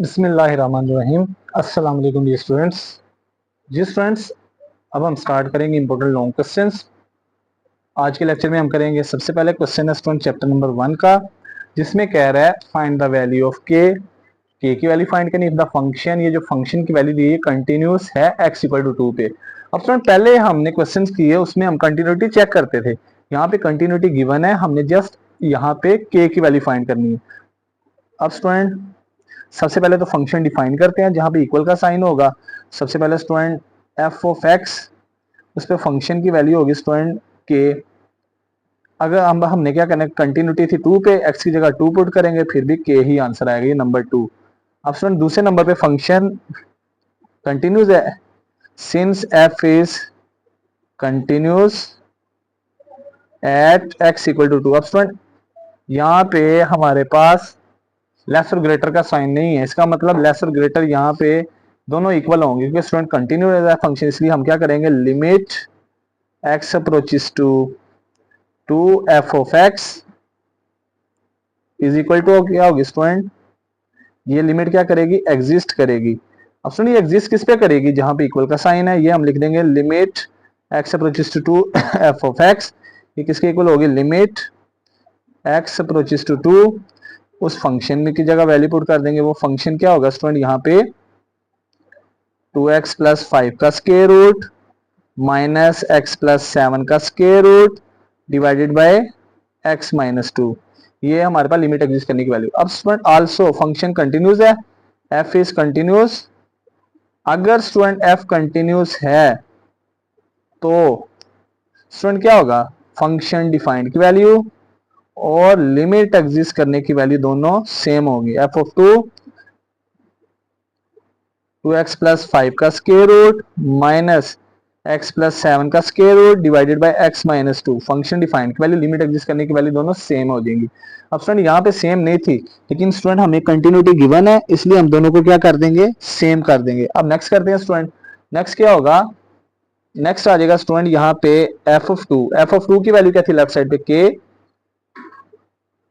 बिस्मिल्लाहिर्रहमानिर्रहीम। अस्सलाम वालेकुम डियर स्टूडेंट्स। जी स्टूडेंट्स, अब हम स्टार्ट करेंगे इंपॉर्टेंट लॉन्ग क्वेश्चंस। आज के लेक्चर में हम करेंगे सबसे पहले क्वेश्चन है स्टूडेंट चैप्टर नंबर 1 का, जिसमें कह रहा है फाइंड द वैल्यू ऑफ के की वैल्यू फाइंड करनी। द फंक्शन, ये जो फंक्शन की वैल्यू दी है कंटिन्यूस है x इक्वल टू 2 पे। अब स्टूडेंट पहले हमने क्वेश्चन किए उसमें हम कंटिन्यूटी चेक करते थे। यहाँ पे कंटिन्यूटी गिवन है, हमने जस्ट यहाँ पे के की वैल्यू फाइंड करनी है। अब स्टूडेंट सबसे पहले तो फंक्शन डिफाइन करते हैं जहां पे इक्वल का साइन होगा। सबसे पहले स्टूडेंट एफ ऑफ एक्स, उस पर फंक्शन की वैल्यू होगी स्टूडेंट के। अगर हमने क्या करना है, कंटिन्यूटी थी 2 पे, एक्स की जगह 2 पुट करेंगे फिर भी के ही आंसर आएगा, ये नंबर 2। अब स्टूडेंट दूसरे नंबर पे फंक्शन कंटिन्यूस है, since F is continuous at X equal to 2। अब स्टूडेंट यहाँ पे हमारे पास लेस और ग्रेटर का साइन नहीं है, इसका मतलब लेस और ग्रेटर यहाँ पे दोनों इक्वल होंगे क्योंकि स्टूडेंट कंटिन्यू फंक्शन, इसलिए हम क्या करेंगे, limit X approaches to 2 F of X is equal to क्या होगी स्टूडेंट, ये लिमिट क्या करेगी, एग्जिस्ट करेगी। अब सुनिए एग्जिस्ट किस पे करेगी, जहां पे इक्वल का साइन है, ये हम लिख देंगे limit X approaches to 2 F of X. ये किसके इक्वल होगी, लिमिट एक्स अप्रोचेस टू 2, उस फंक्शन में की जगह वैल्यू पुट कर देंगे। वो फंक्शन क्या होगा स्टूडेंट, यहाँ पे 2x प्लस 5 का square root minus x plus 7 का square root divided by x minus 2। ये हमारे पास लिमिट एग्जिस्ट करने की वैल्यू। अब स्टूडेंट आल्सो फंक्शन कंटिन्यूस है, f इज कंटिन्यूस। अगर स्टूडेंट f कंटिन्यूस है तो स्टूडेंट क्या होगा, फंक्शन डिफाइंड की वैल्यू और लिमिट एग्जिस्ट करने की वैल्यू दोनों सेम होगी। f ऑफ 2x प्लस 5 का square root minus x plus 7 का square root divided by x minus 2। Function defined की वैल्यू लिमिट एग्जिस्ट करने की वैल्यू दोनों सेम हो जाएंगी। अब स्टूडेंट यहाँ पे सेम नहीं थी, लेकिन स्टूडेंट हमें कंटिन्यूटी गिवन है, इसलिए हम दोनों को क्या कर देंगे, सेम कर देंगे। अब नेक्स्ट करते हैं स्टूडेंट, नेक्स्ट क्या होगा, नेक्स्ट आ जाएगा स्टूडेंट यहाँ पे एफ ऑफ टू की वैल्यू क्या थी लेफ्ट साइड पे के।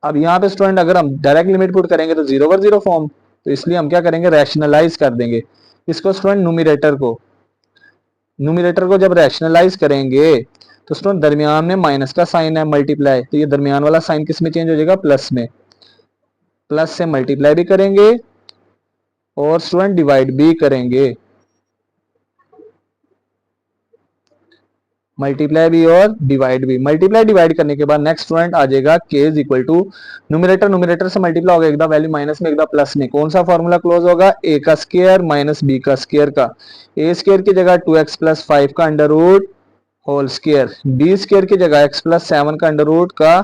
अब यहाँ पे स्टूडेंट अगर हम डायरेक्ट लिमिट पुट करेंगे तो 0/0 फॉर्म, तो इसलिए हम क्या करेंगे, रैशनलाइज कर देंगे इसको स्टूडेंट, न्यूमिरेटर को जब रैशनलाइज करेंगे तो स्टूडेंट दरमियान में माइनस का साइन है, मल्टीप्लाई, तो ये दरमियान वाला साइन किस में चेंज हो जाएगा, प्लस में। प्लस से मल्टीप्लाई भी करेंगे और स्टूडेंट डिवाइड भी करेंगे, मल्टीप्लाई भी और डिवाइड भी। मल्टीप्लाई डिवाइड करने के बाद नेक्स्ट स्टूडेंट आ जाएगा के इज इक्वल टू न्यूमिरेटर से मल्टीप्लाई होगा, एक दा वैल्यू माइनस में एक दा प्लस में। कौन सा फॉर्मूला क्लोज होगा, ए का स्क्वायर माइनस बी का स्क्वायर का। ए स्क्वायर की जगह 2x प्लस 5 का under root whole square, B square की जगह x प्लस 7 का अंडर रूट का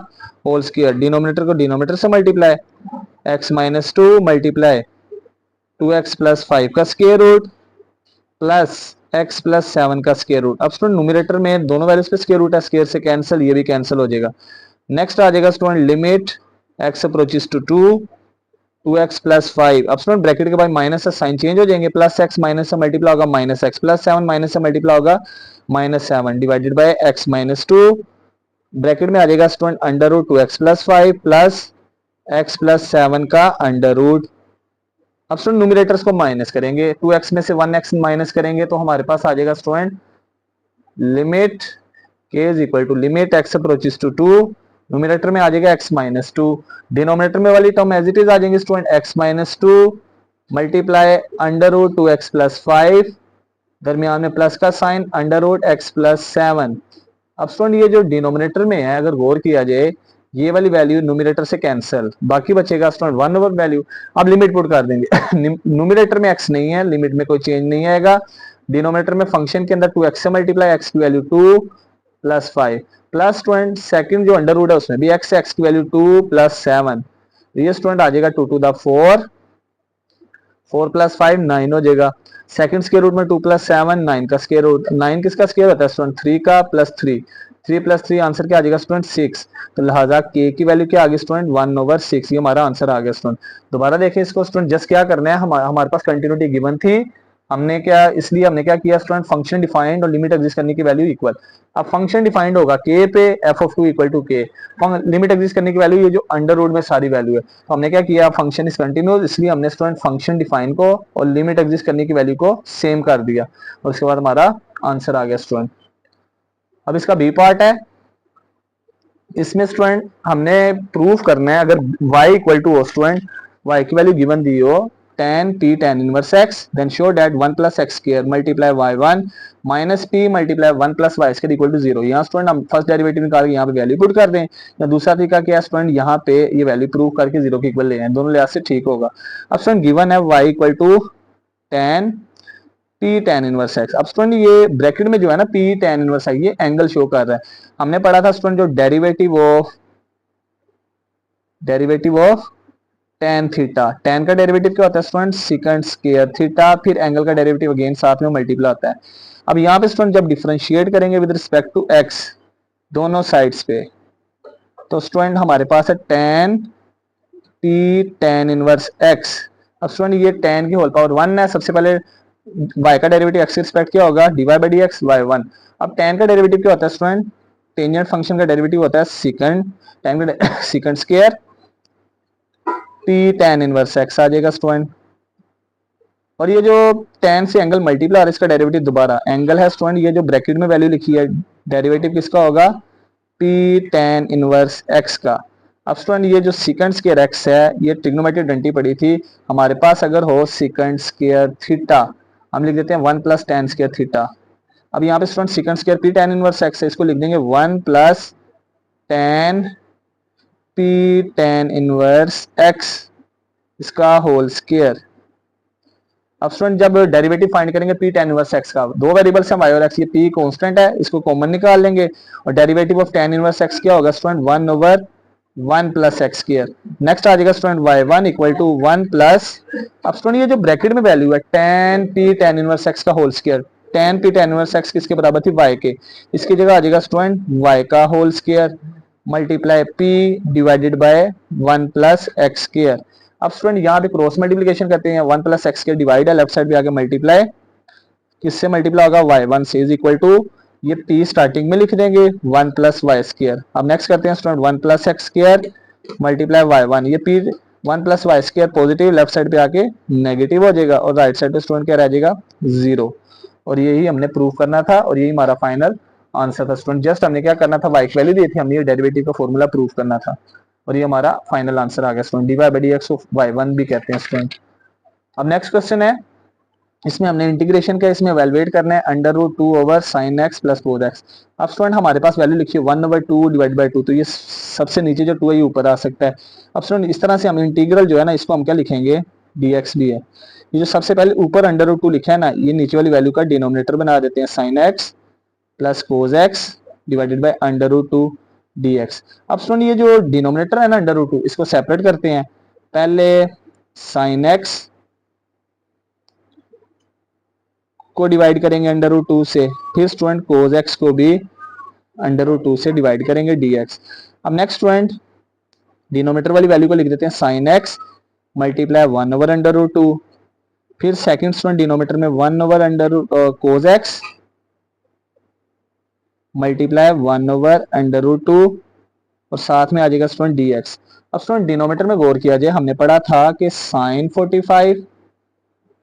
होल स्क्वायर। डिनोमिनेटर को डिनोमिनेटर से multiply, x minus 2 multiply 2x plus 5 का square root plus x plus 7 का स्क्वायर रूट। अब स्टूडेंट न्यूमिरेटर में दोनों वैल्यूज पे स्क्वायर रूट है, स्क्वायर से कैंसिल, ये भी कैंसिल हो जाएगा। नेक्स्ट आ जाएगा student limit x approaches to 2x plus 5। अब स्टूडेंट ब्रैकेट के बाद माइनस से साइन चेंज हो जाएंगे, प्लस x माइनस से मल्टीप्लाई होगा माइनस x प्लस 7 माइनस से मल्टीप्लाई होगा minus 7 divided by x minus 2। Bracket में आ जाएगा student under root 2x plus 5 plus x plus 7 का अंडर रूट। अब स्टूडेंट न्यूमिरेटर्स को माइनस करेंगे, 2x में से 1x माइनस करेंगे तो हमारे पास आ जाएगा student limit k is equal to limit x approaches to 2, numerator में आ जाएगा x माइनस 2, डिनोमिनेटर में वाली टर्म एज इट इज आ जाएंगे student x minus 2 multiply under root 2x plus 5, दरमियान में प्लस का sign under root x plus 7। अब स्टूडेंट ये जो डिनोमिनेटर में है अगर गौर किया जाए, ये वाली वैल्यू न्यूमिरेटर से कैंसिल, बाकी बचेगा स्टूडेंट 1 ओवर वैल्यू। अब लिमिट पुट कर देंगे न्यूमिरेटर में x नहीं है, लिमिट में कोई चेंज नहीं आएगा। डिनोमिनेटर में फंक्शन के अंदर 2x से मल्टीप्लाई, x की value 2 plus 5 plus student second जो अंडर रूट है उसमें भी x से, x की वैल्यू 2 प्लस 7, ये स्टूडेंट आ जाएगा 2 टू द 4, 4 प्लस 5 9 हो जाएगा। सेकंड स्क्वायर रूट में 2 प्लस 7 9 का स्क्वायर रूट, 9 किसका स्क्वायर होता है स्टूडेंट, 3 का प्लस 3, 3 प्लस 3 आंसर क्या आ जाएगा स्टूडेंट 6। तो लिहाजा के की वैल्यू क्या आ गई स्टूडेंट 1 ओवर 6, ये हमारा आंसर आ गया स्टूडेंट। दोबारा देखें इसको स्टूडेंट, जस्ट क्या करना है, हमारे पास कंटिन्यूटी गिवन थी, इसलिए हमने क्या किया स्टूडेंट, फंक्शन डिफाइंड और लिमिट एग्जिस्ट करने की वैल्यू इक्वल। अब फंक्शन डिफाइंड होगा के पे f of two equal to k, limit exist करने की वैल्यू ये जो अंडर रूट में सारी वैल्यू है, तो हमने क्या किया, फंक्शन इज कंटिन्यूअस, इसलिए हमने स्टूडेंट फंक्शन डिफाइन को और लिमिट एग्जिस्ट करने की वैल्यू को सेम कर दिया और उसके बाद हमारा आंसर आ गया स्टूडेंट। अब इसका बी पार्ट है, इसमें स्टूडेंट हमने प्रूफ करना है अगर y इक्वल टू हो स्टूडेंट, y की वैल्यू गिवन दी हो tan p tan inverse x, then show that 1 plus x square multiply y1 minus p multiply 1 plus y square equal to 0। यहाँ स्टूडेंट हम फर्स्ट डेरिवेटिव निकाल के यहाँ पे वैल्यू पुट कर दें, या दूसरा तरीका क्या है स्टूडेंट, यहाँ पे ये वैल्यू प्रूव करके 0 के इक्वल ले आए, दोनों लिहाज से ठीक होगा। अब स्टूडेंट गिवन है y equal to tan p tan inverse x. अब स्टूडेंट ये ब्रैकेट में जो है ना पी टेन इनवर्स एक्स, ये एंगल शो कर रहा है। हमने पढ़ा था स्टूडेंट जो derivative of tan theta, tan का डेरिवेटिव क्या होता है स्टूडेंट, सेकंड स्क्वायर थीटा, फिर एंगल का डेरिवेटिव अगेन साथ में मल्टीप्लाई होता है। अब यहाँ पे स्टूडेंट जब डिफरेंशिएट करेंगे विद रिस्पेक्ट टू एक्स दोनों साइड्स पे, तो स्टूडेंट हमारे पास है ten P tan inverse x. अब स्टूडेंट ये टेन की होल पावर वन है, सबसे पहले y का डेरिवेटिव x के रिस्पेक्ट क्या होगा, dy by d x y one. अब tan का डेरिवेटिव क्या होता है स्टूडेंट, टेंजेंट फंक्शन का डेरिवेटिव होता है सेकंड tan का second square p tan inverse x आ जाएगा स्टूडेंट। और ये जो tan से एंगल मल्टीप्लाई और इसका डेरिवेटिव दोबारा एंगल है स्टूडेंट, ये जो ब्रैकेट में वैल्यू लिखी है डेरिवेटिव किसका होगा, p tan इनवर्स x का। अब स्टूडेंट ये जो सेकंड स्क्वायर x है, ये ट्रिग्नोमेट्रिक आइडेंटिटी पड़ी थी हमारे पास, अगर हो सेकंड स्क्वायर थीटा हम लिख देते हैं 1 प्लस टेन स्क्वायर थीटा। अब यहाँ पे student second square P tan inverse x है, इसको लिख देंगे 1 plus ten P tan inverse x इसका होल स्क्वायर। अब स्टूडेंट जब डेरिवेटिव फाइंड करेंगे पी टेन इनवर्स एक्स का, दो वेरिएबल्स है वाई और एक्स, ये पी कांस्टेंट है, इसको कॉमन निकाल लेंगे और derivative of ten inverse x क्या होगा student, 1 over 1 plus x square. Next आ जाएगा student y1 equal to 1 plus, अब स्टूडेंट ये जो ब्रैकेट में वैल्यू है tan p tan inverse x का whole square, tan p tan inverse x किसके बराबर थी, y के, इसकी जगह आ जाएगा स्टूडेंट y का whole square multiply p divided by 1 plus x square. अब स्टूडेंट यहाँ पे क्रॉस मल्टीप्लिकेशन करते हैं, 1 प्लस एक्स स्क्वायर डिवाइड है, लेफ्ट साइड पे आके मल्टीप्लाई, किससे मल्टीप्लाई होगा, y1 से, इज इक्वल टू ये p स्टार्टिंग में लिख देंगे 1 प्लस वाई स्क्वायर। अब नेक्स्ट करते हैं student 1 plus x square multiply y1, ये p 1 plus y square positive, left side पे आके नेगेटिव हो जाएगा और राइट साइड पे स्टूडेंट क्या रह जाएगा, 0। और यही हमने प्रूव करना था और यही हमारा फाइनल आंसर था स्टूडेंट। जस्ट हमने क्या करना था, y की वैल्यू दी थी, हमने ये डेरिवेटिव का फॉर्मूला प्रूव करना था और ये हमारा फाइनल आंसर आ गया student, d y by d x of y1 भी कहते हैं स्टूडेंट। अब नेक्स्ट क्वेश्चन है, इसमें हमने इंटीग्रेशन का इसमें वैल्यूएट करना है under root 2 over sine x plus cos x. अब स्टूडेंट हमारे पास वैल्यू लिखी है 1 ओवर 2 डिवाइड बाई 2, तो ये सबसे नीचे जो 2 है ये ऊपर आ सकता है। अब स्टूडेंट इस तरह से हम इंटीग्रल जो है ना, इसको हम क्या लिखेंगे, dx भी है, ये जो सबसे पहले ऊपर अंडर रूट 2 लिखा है ना, ये नीचे वाली वैल्यू का डिनोमिनेटर बना देते हैं, sine x plus cos x divided by under root 2 dx। अब स्टूडेंट ये जो डिनोमिनेटर है ना अंडर रूट 2, इसको सेपरेट करते हैं, पहले साइन एक्स को डिवाइड करेंगे अंडर रूट 2 से, फिर स्टूडेंट कोस एक्स को भी अंडर रूट 2 से डिवाइड करेंगे dx। अब नेक्स्ट स्टूडेंट डिनोमिनेटर वाली वैल्यू को लिख देते हैं sine x multiply 1 over under root 2, फिर सेकंड स्टूडेंट डिनोमिनेटर में 1 over under root cos x multiply 1 over under root 2 और साथ में आ जाएगा स्टूडेंट dx। अब स्टूडेंट डिनोमिनेटर में गौर किया जाए, हमने पढ़ा था कि साइन 45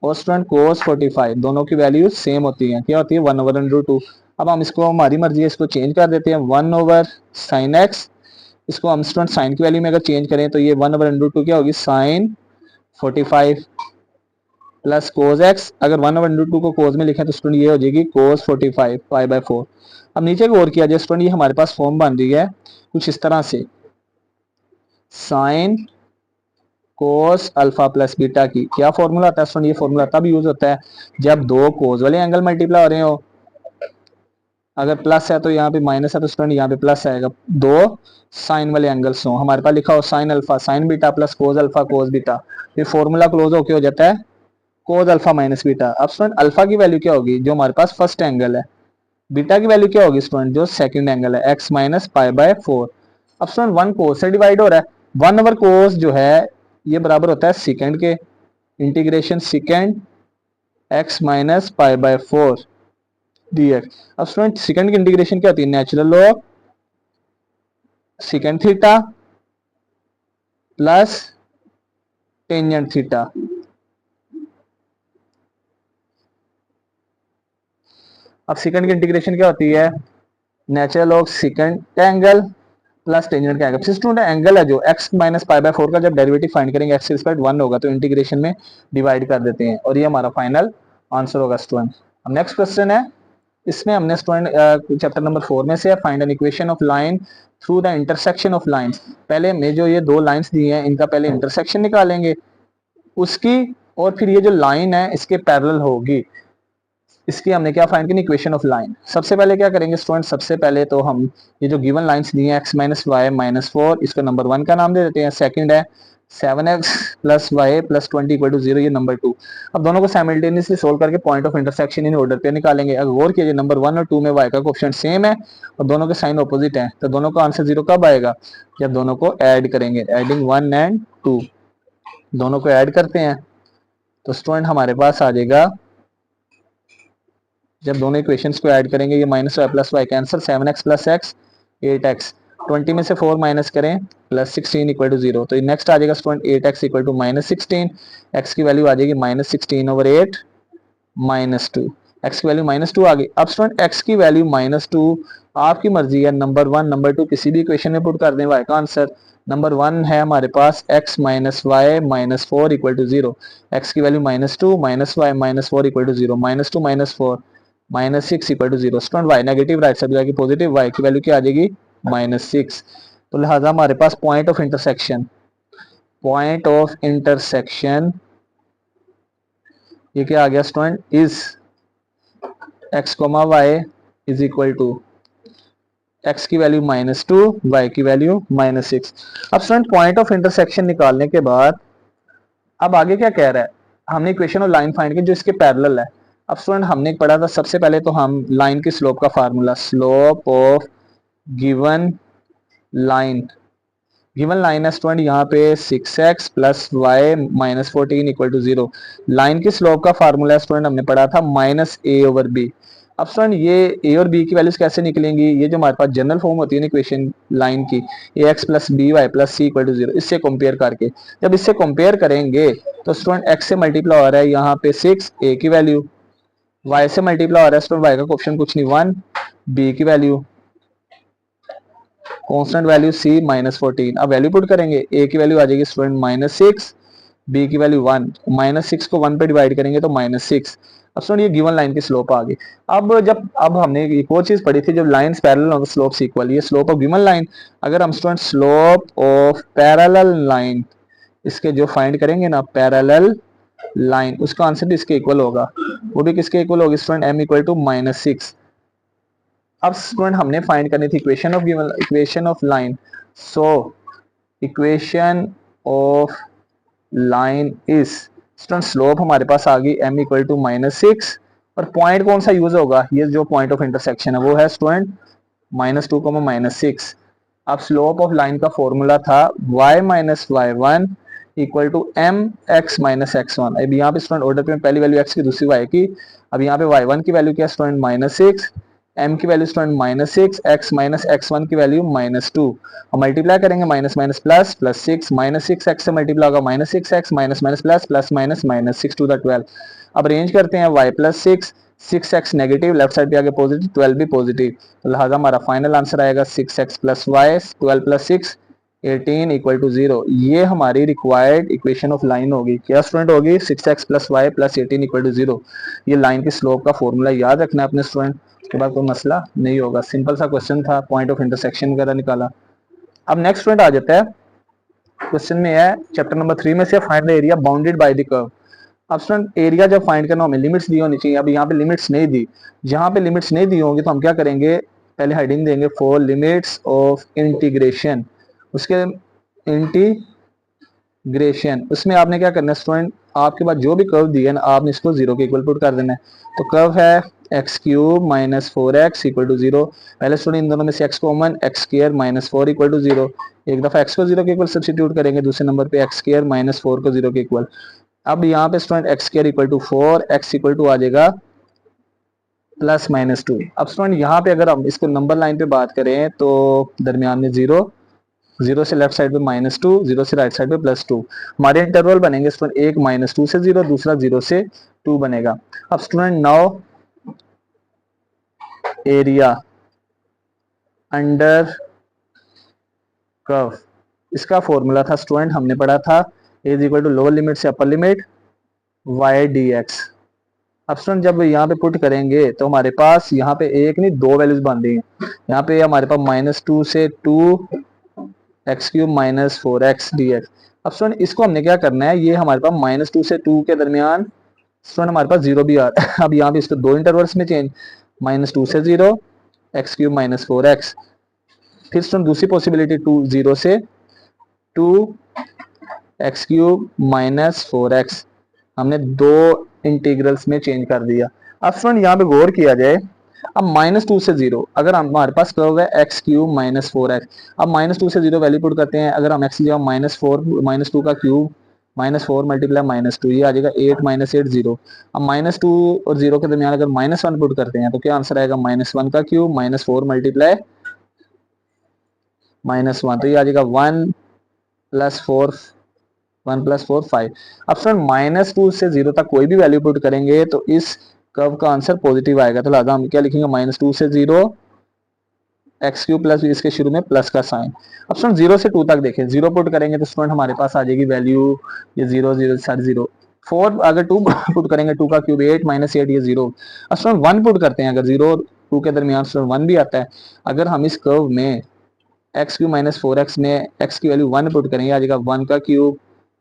और स्टूडेंट कोस 45 दोनों की वैल्यू सेम होती है, क्या होती है, 1 ओवर अंडर रूट 2। अब हम इसको हमारी मर्जी है, इसको चेंज कर देते हैं 1 ओवर साइन एक्स, इसको हम स्टूडेंट साइन की वैल्यू में अगर चेंज करें तो ये 1 ओवर अंडर रूट 2 क्या होगी, साइन 45 प्लस कोस एक्स, अगर 1 ओवर अंडर रूट 2 को कोस में लिखें तो स्टूडेंट ये हो जाएगी कोस 45 पाई बाय 4। अब नीचे गौर किया जाए स्टूडेंट, ये हमारे पास फॉर्म बन रही है कुछ इस तरह से, sine cos alpha plus beta की, क्या फॉर्मूला होता है स्टूडेंट, ये फॉर्मूला तब यूज होता है जब दो कोस वाले एंगल मल्टीप्लाई हो रहे हो, अगर प्लस है तो यहाँ पे माइनस है तो स्टूडेंट यहाँ पे प्लस आएगा, दो साइन वाले एंगल्स हो, हमारे पास लिखा हो sine alpha sign beta plus cos alpha cos beta, फिर फॉर्मूला क्लोज होके हो जाता है कोस अल्फा माइनस बीटा। अब स्टूडेंट अल्फा की वैल्यू क्या होगी, जो हमारे पास फर्स्ट एंगल है, बीटा की वैल्यू क्या होगी स्टूडेंट, जो सेकंड एंगल है, x माइनस पाई बाय 4। अब स्टूडेंट 1 कोस से डिवाइड हो रहा है, 1 ओवर कोस जो है ये बराबर होता है सेकंड के, integration second x minus pi by 4 dx। अब स्टूडेंट सेकंड की इंटीग्रेशन क्या होती है, natural of second theta plus tangent theta. अब सेकंड की इंटीग्रेशन क्या होती है, natural of second angle plus tangent का एंगल। स्टूडेंट एंगल है जो x माइनस पाई बाय 4 का जब डेरिवेटिव फाइंड करेंगे x रिस्पेक्ट 1 होगा तो इंटीग्रेशन में डिवाइड कर देते हैं और ये हमारा फाइनल आंसर होगा स्टूडेंट। अब नेक्स्ट क्वेश्चन है, इसमें हमने स्टूडेंट चैप्टर नंबर 4 में से find an equation of line through the intersection of lines. पहले हमने जो ये दो लाइंस दी हैं इनका पहले इंटरसेक्शन निकालेंगे उसकी, और फिर ये जो लाइन है इसके पैरेलल होगी, इसकी हमने क्या फाइंड की, इक्वेशन ऑफ लाइन। सबसे पहले क्या करेंगे स्टूडेंट, सबसे पहले तो हम ये जो गिवन लाइंस दी हैं x माइनस वाई माइनस 4 इसको नंबर 1 का नाम दे देते हैं। सेकंड है 7x plus y plus 20 equal to 0, ये नंबर 2। अब दोनों को साइमल्टेनियसली सोल्व करके point of intersection in order पे निकालेंगे। अगर गौर कीजिए नंबर 1 और 2 में y का कोएफिशिएंट सेम है और दोनों के साइन ऑपोजिट है, तो दोनों का आंसर 0 कब आएगा, जब दोनों को ऐड करेंगे। एडिंग 1 एंड 2, दोनों को ऐड करते हैं तो स्टूडेंट हमारे पास आ जाएगा, जब दोनों इक्वेशंस को ऐड करेंगे ये minus y plus y cancel, 7x plus x 8x, 20 में से 4 माइनस करें प्लस 16 इक्वल टू 0। तो नेक्स्ट आ जाएगा student 8x equal to minus 16, x की वैल्यू आ जाएगी माइनस 16 ओवर 8 माइनस 2, एक्स की वैल्यू माइनस 2 आ गई। अब स्टूडेंट एक्स की वैल्यू माइनस 2 आपकी मर्जी है, नंबर 1 नंबर 2 किसी भी इक्वेशन में पुट कर दें वाई का आंसर। नंबर 1 है हमारे पास x minus y minus 4 equal to 0, x की value minus 2 minus y minus 4 equal to 0, minus 2 minus 4 minus 6 equal to 0। Student y negative right side जाएगी पॉजिटिव, वाई की वैल्यू क्या आ जाएगी माइनस 6। तो लिहाजा हमारे पास point of intersection, point of intersection ये क्या आ गया student, is x comma y is equal to x की वैल्यू माइनस 2 y की वैल्यू माइनस 6। अब स्टूडेंट पॉइंट ऑफ इंटरसेक्शन निकालने के बाद अब आगे क्या कह रहा है, हमने इक्वेशन ऑफ लाइन फाइंड की जो इसके पैरेलल है। अब स्टूडेंट हमने पढ़ा था सबसे पहले तो हम लाइन की स्लोप का formula, slope of given line, given line है स्टूडेंट यहाँ पे 6x plus y minus 14 equal to 0। Line की स्लोप का फार्मूला स्टूडेंट हमने पढ़ा था माइनस ए ओवर बी। अब स्टूडेंट ये ए और बी की वैल्यूज कैसे निकलेंगी, ये जो हमारे पास जनरल फॉर्म होती है ना इक्वेशन लाइन की, a x plus b y plus c equal to 0, इससे कंपेयर करके जब इससे कंपेयर करेंगे तो स्टूडेंट एक्स से मल्टीप्लाई हो रहा है यहाँ पे 6 ए की वैल्यू, वाई से मल्टीप्लाई हो रहा है स्टूडेंट वाई का क्वेश्चन कुछ नहीं 1, बी की value constant value C minus 14। अब वैल्यू पुट करेंगे, ए की वैल्यू आ जाएगी स्टूडेंट माइनस 6, बी की वैल्यू 1, माइनस 6 को 1 पे डिवाइड करेंगे तो माइनस 6। अब स्टूडेंट ये गिवन लाइन की स्लोप आ गई। अब हमने एक और चीज पढ़ी थी, जब लाइंस पैरेलल हो तो स्लोप इक्वल, ये स्लोप ऑफ गिवन लाइन। अगर हम student slope of parallel line इसके जो फाइंड करेंगे ना पैरेलल लाइन, उसका आंसर भी इसके इक्वल होगा, वो भी किसके इक्वल होगी student, m equal to minus 6। अब स्टूडेंट हमने फाइंड करनी थी equation of given, equation of line. So equation of line is student slope हमारे पास आ गई m इक्वल टू माइनस 6, और पॉइंट कौन सा यूज होगा, ये जो पॉइंट ऑफ इंटरसेक्शन है वो है स्टूडेंट माइनस 2 माइनस 6। अब स्लोप ऑफ लाइन का फॉर्मूला था y minus y one equal to m x minus x one. अब यहाँ पे स्टूडेंट ऑर्डर पे पहली वैल्यू x की दूसरी y की। अब यहाँ पे y1 की वैल्यू क्या स्टूडेंट माइनस 6, m की value student minus 6, x minus x1 की वैल्यू माइनस 2, और मल्टीप्लाई करेंगे minus minus plus plus 6, minus 6x से मल्टीप्लाई होगा minus 6x minus minus plus plus minus minus 6 to the 12। अब arrange करते हैं y plus 6, 6x negative left side पे आगे पॉजिटिव, 12 भी पॉजिटिव, तो लिहाजा हमारा फाइनल आंसर आएगा 6x plus y 12 plus 6 18 equal to 0। ये हमारी रिक्वायर्ड इक्वेशन ऑफ लाइन होगी, क्या स्टूडेंट होगी 6x plus y plus 18 equal to 0। ये लाइन की स्लोप का फॉर्मूला याद रखना है अपने स्टूडेंट, उसके बाद कोई मसला नहीं होगा। सिंपल सा क्वेश्चन था, पॉइंट ऑफ इंटरसेक्शन वगैरह निकाला। अब नेक्स्ट स्टूडेंट आ जाता है, क्वेश्चन में है चैप्टर नंबर 3 में से find the area bounded by the curve. अब स्टूडेंट एरिया जब फाइंड करना हमें लिमिट्स दी होनी चाहिए, अब यहाँ पे लिमिट्स नहीं दी, जहाँ पे लिमिट्स नहीं दी होंगी तो हम क्या करेंगे, पहले हेडिंग देंगे फॉर लिमिट्स ऑफ इंटीग्रेशन, उसके इंटीग्रेशन उसमें आपने क्या करना है स्टूडेंट, आपके पास जो भी कर्व दिया है ना आपने इसको 0 के इक्वल पुट कर देना है। तो कर्व है x cube minus 4x equal to 0, पहले स्टूडेंट इन दोनों में से x common, x square minus 4 equal to 0, एक दफा x को 0 के इक्वल सब्स्टिट्यूट करेंगे, दूसरे नंबर पे एक्स स्क्वायर माइनस 4 को 0 के इक्वल, अब यहाँ पे student x square equal to 4, x equal to आ जाएगा प्लस माइनस 2। अब स्टूडेंट यहाँ पे अगर हम इसको नंबर लाइन पे बात करें तो दरमियान में 0, 0 से लेफ्ट साइड पे -2, 0 से राइट साइड पे +2। हमारे इंटरवल बनेंगे स्टूडेंट, एक -2 से 0, दूसरा 0 से 2 बनेगा। अब student now area under curve, इसका फॉर्मूला था स्टूडेंट, हमने पढ़ा था A is equal to lower limit से upper limit y d x. अब स्टूडेंट जब यहाँ पे पुट करेंगे तो हमारे पास यहाँ पे एक नहीं दो वैल्यूज बन रही हैं। यहाँ पे हमारे पास -2 से 2 x cube minus 4x dx। अब स्टूडेंट इसको हमने क्या करना है, ये हमारे पास -2 से 2 के दरमियान स्टूडेंट हमारे पास 0 भी आ रहा है। अब यहाँ पे इसको दो इंटरवल्स में चेंज, -2 से 0 एक्स क्यूब माइनस 4x। फिर स्टूडेंट दूसरी पॉसिबिलिटी 0 से 2 एक्स क्यूब माइनस 4x, हमने दो इंटीग्रल्स में चेंज कर दिया। अब स्टूडेंट यहाँ पे गौर किया जाए, अब -2 से 0, अगर हमारे पास कर्व है एक्स क्यूब माइनस 4x, अब -2 से 0 वैल्यू पुट करते हैं, अगर हम एक्स की जगह -2 का क्यूब -4 मल्टीप्लाई -2, ये आ जाएगा 8 -8 0। अब -2 और 0 के दरमियान अगर -1 पुट करते हैं तो क्या आंसर आएगा, -1 का क्यूब -4 मल्टीप्लाई -1, तो ये आ जाएगा 1 + 4, 1 + 4 5। अब सर -2 से 0 तक कोई भी वैल्यू पुट करेंगे तो इस कर्व का आंसर पॉजिटिव आएगा, तो लिहाजा हम क्या लिखेंगे, -2 से 0 एक्स क्यूब प्लस इसके शुरू में प्लस का साइन। अब स्टूडेंट 0 से 2 तक देखें, 0 पुट करेंगे तो स्टूडेंट हमारे पास आ जाएगी वैल्यू ये 0 0 0 4, अगर 2 पुट करेंगे 2 का क्यूब 8 -8 ये 0। अब स्टूडेंट 1 पुट करते हैं, अगर 0 और 2 के दरमियान स्टूडेंट 1 भी आता है। अगर हम इस कर्व में एक्स क्यूब माइनस 4x में एक्स की वैल्यू 1 पुट करेंगे, आ जाएगा 1 का क्यूब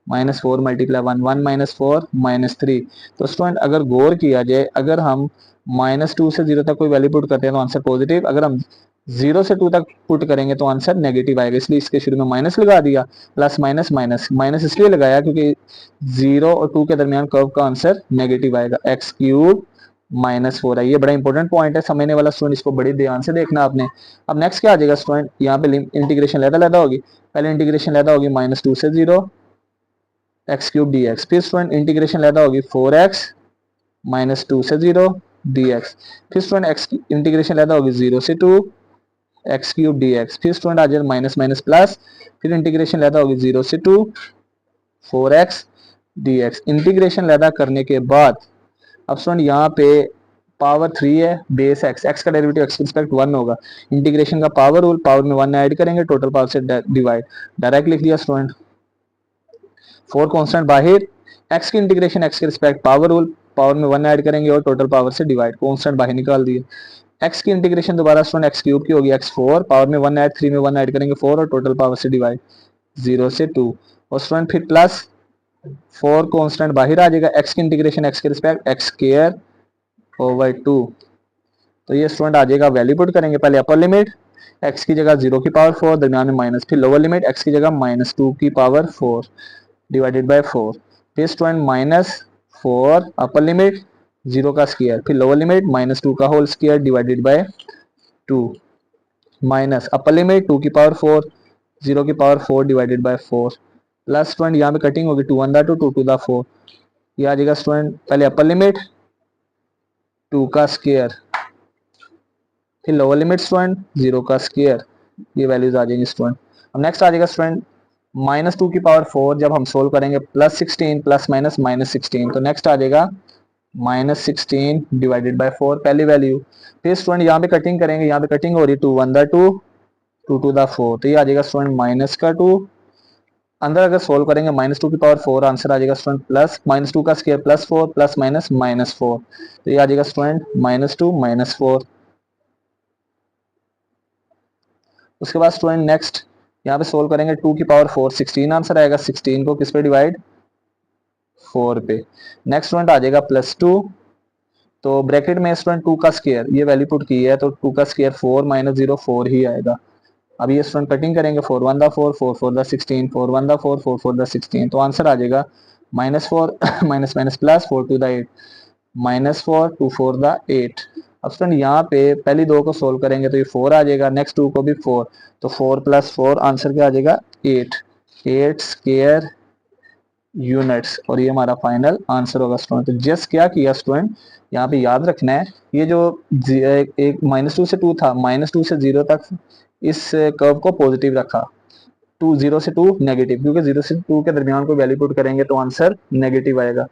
-4 मल्टीप्लाई 1, 1 - 4 -3। तो स्टूडेंट अगर गौर किया जाए, अगर हम -2 से 0 तक कोई वैल्यू पुट करते हैं तो आंसर पॉजिटिव, अगर हम 0 से 2 तक पुट करेंगे तो आंसर नेगेटिव आएगा, इसलिए इसके शुरू में माइनस लगा दिया। प्लस माइनस माइनस माइनस इसलिए लगाया क्योंकि 0 और 2 के दरमियान कर्व का आंसर नेगेटिव आएगा, एक्स क्यूब -4 है। ये बड़ा इंपॉर्टेंट पॉइंट है, समझने वाला स्टूडेंट, इसको बड़ी ध्यान से देखना आपने। अब नेक्स्ट क्या आ जाएगा स्टूडेंट, यहाँ पे इंटीग्रेशन लैदा होगी, पहले इंटीग्रेशन लैदा होगी -2 से 0 एक्स क्यूब डी एक्स, फिर स्टूडेंट इंटीग्रेशन लैदा होगी 4x -2 से 0 dx, फिर स्टूडेंट एक्स इंटीग्रेशन लैदा होगी 0 से 2 एक्स क्यूब डी एक्स, फिर स्टूडेंट आ जाए माइनस माइनस प्लस, फिर इंटीग्रेशन लैदा होगी 0 से 2 4x dx। इंटीग्रेशन लैदा करने के बाद अब स्टूडेंट यहाँ पे पावर 3 है, बेस एक्स, एक्स का डेरिवेटिव एक्स रिस्पेक्ट 1 होगा, इंटीग्रेशन का पावर रूल, पावर में 1 ऐड करेंगे, टोटल पावर से डिवाइड, डायरेक्ट लिख दिया स्टूडेंट। 4 कांस्टेंट बाहर, एक्स की इंटीग्रेशन एक्स के रिस्पेक्ट पावर रूल, पावर में 1 ऐड करेंगे और टोटल पावर से डिवाइड, कांस्टेंट बाहर निकाल दिए। एक्स की इंटीग्रेशन दोबारा स्टूडेंट एक्स क्यूब की होगी, x4 पावर में 1 ऐड, 3 में 1 ऐड करेंगे 4 और टोटल पावर से डिवाइड 0 से 2, और स्टूडेंट फिर प्लस 4 कांस्टेंट बाहर आ जाएगा, एक्स की इंटीग्रेशन एक्स के रिस्पेक्ट एक्स स्क्वायर ओवर 2, तो ये स्टूडेंट आ जाएगा, वैल्यू पुट करेंगे, पहले अपर लिमिट x की जगह 0 की पावर 4, दरमियान में माइनस, फिर लोअर लिमिट x की जगह -2 की पावर 4 डिवाइडेड बाय 4, फिर स्टूडेंट -4 अपर लिमिट 0 का स्क्वायर, फिर लोअर लिमिट -2 का whole square divided by 2, minus upper limit 2 की पावर 4 0 की power 4 divided by 4, plus student यहाँ पे कटिंग होगी 2 1 2 2 टू द 4, ये आ जाएगा स्टूडेंट, पहले अपर लिमिट 2 का स्क्वायर, फिर लोअर लिमिट स्टूडेंट 0 का स्क्वायर, ये वैल्यूज आ जाएंगी स्टूडेंट। अब नेक्स्ट आ जाएगा स्टूडेंट -2 की पावर 4, जब हम सोल्व करेंगे +16 प्लस माइनस -16, तो नेक्स्ट आ जाएगा -16 डिवाइडेड बाय 4 पहली वैल्यू, फिर स्टूडेंट यहाँ पे कटिंग करेंगे, यहाँ पे कटिंग हो रही है 2 1 2 2 टू द 4, तो ये आ जाएगा स्टूडेंट माइनस का 2, अंदर अगर सोल्व करेंगे -2 की पावर 4 आंसर आ जाएगा स्टूडेंट प्लस -2 का स्क्वायर प्लस 4 प्लस माइनस -4, तो ये आ जाएगा स्टूडेंट -2 -4। उसके बाद स्टूडेंट नेक्स्ट यहाँ पे सोल्व करेंगे 2 की पावर 4 16 आंसर आएगा, 16 को किस पे डिवाइड 4 पे, नेक्स्ट स्टूडेंट आ जाएगा +2, तो ब्रैकेट में स्टूडेंट 2 का स्क्वायर, ये वैल्यू पुट की है तो 2 का स्क्वायर 4 -0 4 ही आएगा। अब ये स्टूडेंट कटिंग करेंगे 4 1 4 4 4 16 4 1 4 4 4 16, तो आंसर आ जाएगा -4 minus minus plus 4 to the 8 -4 2 4 the 8। अब स्टूडेंट यहाँ पे पहली दो को सोल्व करेंगे तो ये 4 आ जाएगा, नेक्स्ट 2 को भी 4, तो 4 + 4 आंसर क्या आ जाएगा 8, 8 स्क्वायर यूनिट्स, और ये हमारा फाइनल आंसर होगा स्टूडेंट। तो जस्ट क्या किया स्टूडेंट, यहाँ पे याद रखना है, ये जो एक -2 से 2 था, -2 से 0 तक इस कर्व को पॉजिटिव रखा, 0 से 2 नेगेटिव, क्योंकि 0 से 2 के दरमियान कोई वैल्यू पुट करेंगे तो आंसर नेगेटिव आएगा,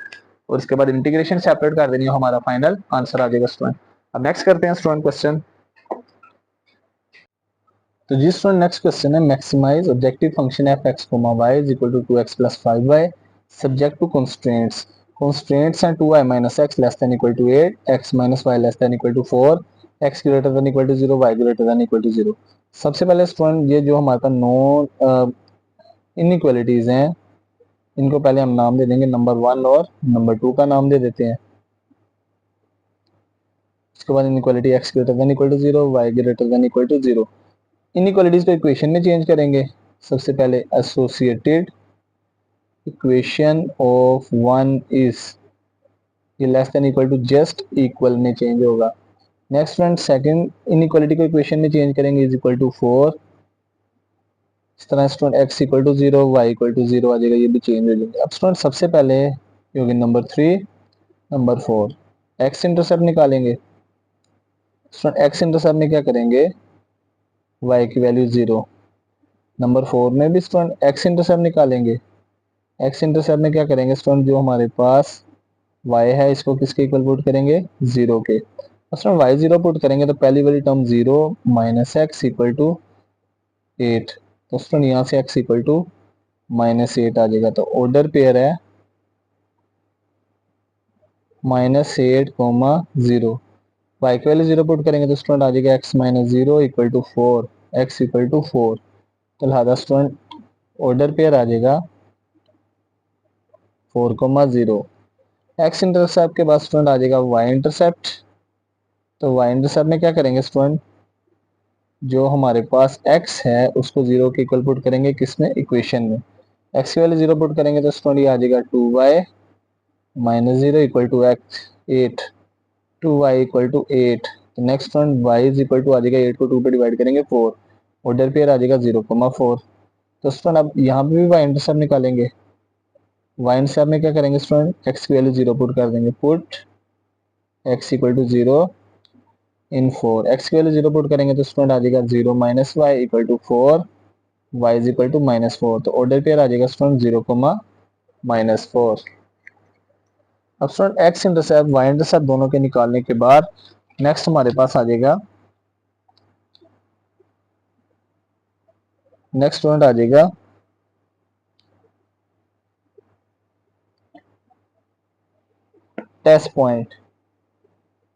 और इसके बाद इंटीग्रेशन सेपरेट कर देनी है, हमारा फाइनल आंसर आ जाएगा स्टूडेंट। अब नेक्स्ट करते हैं स्टूडेंट क्वेश्चन। तो जी स्टूडेंट नेक्स्ट क्वेश्चन है, maximize objective function f x comma y is equal to 2x plus 5y subject to constraints. Constraints हैं 2y minus x less than equal to 8, x minus y less than equal to 4, x greater than equal to 0, y greater than equal to 0। सबसे पहले student ये जो हमारे पास non inequalities हैं, इनको पहले हम नाम दे देंगे नंबर 1 और नंबर 2 का नाम दे देते हैं। उसके बाद inequality x greater than equal to 0, y greater than equal to 0। Inequalities को इक्वेशन में चेंज करेंगे। सबसे पहले एसोसिएटेड इक्वेशन ऑफ 1 इज, ये less than equal to just equal में चेंज होगा। नेक्स्ट फ्रेंड सेकंड इनइक्वालिटी को इक्वेशन में चेंज करेंगे, इज इक्वल टू 4। इस तरह student x equal to 0, y equal to 0 आ जाएगा, ये भी चेंज हो जाएंगे। अब स्टूडेंट सबसे पहले ये होगी नंबर 3, नंबर 4, x इंटरसेप्ट निकालेंगे। स्टूडेंट x इंटरसेप्ट में क्या करेंगे, y की वैल्यू 0। नंबर 4 में भी स्टूडेंट x इंटरसेप्ट निकालेंगे। x इंटरसेप्ट में क्या करेंगे स्टूडेंट, जो हमारे पास y है इसको किसके इक्वल पुट करेंगे, 0 के। स्टूडेंट y 0 पुट करेंगे तो पहली वाली term 0 minus x equal to 8, तो स्टूडेंट यहाँ से x इक्वल टू -8 आ जाएगा। तो ऑर्डर पेयर है -8, -0। y की वैल्यू 0 पुट करेंगे तो स्टूडेंट आ जाएगा x minus 0 equal to 4, x equal to 4। तो लिहाजा स्टूडेंट ऑर्डर पेयर आ जाएगा 4, 0। x इंटरसेप्ट के बाद स्टूडेंट आ जाएगा y इंटरसेप्ट। तो y इंटरसेप्ट में क्या करेंगे स्टूडेंट, जो हमारे पास x है उसको 0 के इक्वल पुट करेंगे, किसमें, इक्वेशन में। x की वैल्यू 0 पुट करेंगे तो स्टूडेंट ये आ जाएगा 2y minus 0 equal to x 8, 2y equal to 8। तो next student y is equal to आ जाएगा 8 को 2 पे डिवाइड करेंगे 4, ऑर्डर पेयर आ जाएगा 0, 4। तो स्टूडेंट अब यहाँ पे भी y इंटरसेप्ट निकालेंगे। y इंटरसेप्ट में क्या करेंगे स्टूडेंट, x की वैल्यू 0 पुट कर देंगे, put x equal to 0 in 4, x की वैल्यू 0 पुट करेंगे तो स्टूडेंट आ जाएगा 0 minus y equal to 4, y is equal to -4। तो ऑर्डर पेयर आ जाएगा स्टूडेंट 0, -4। अब student x intercept y intercept दोनों के निकालने के बाद नेक्स्ट हमारे पास आ जाएगा, नेक्स्ट स्टूडेंट आ जाएगा टेस्ट पॉइंट।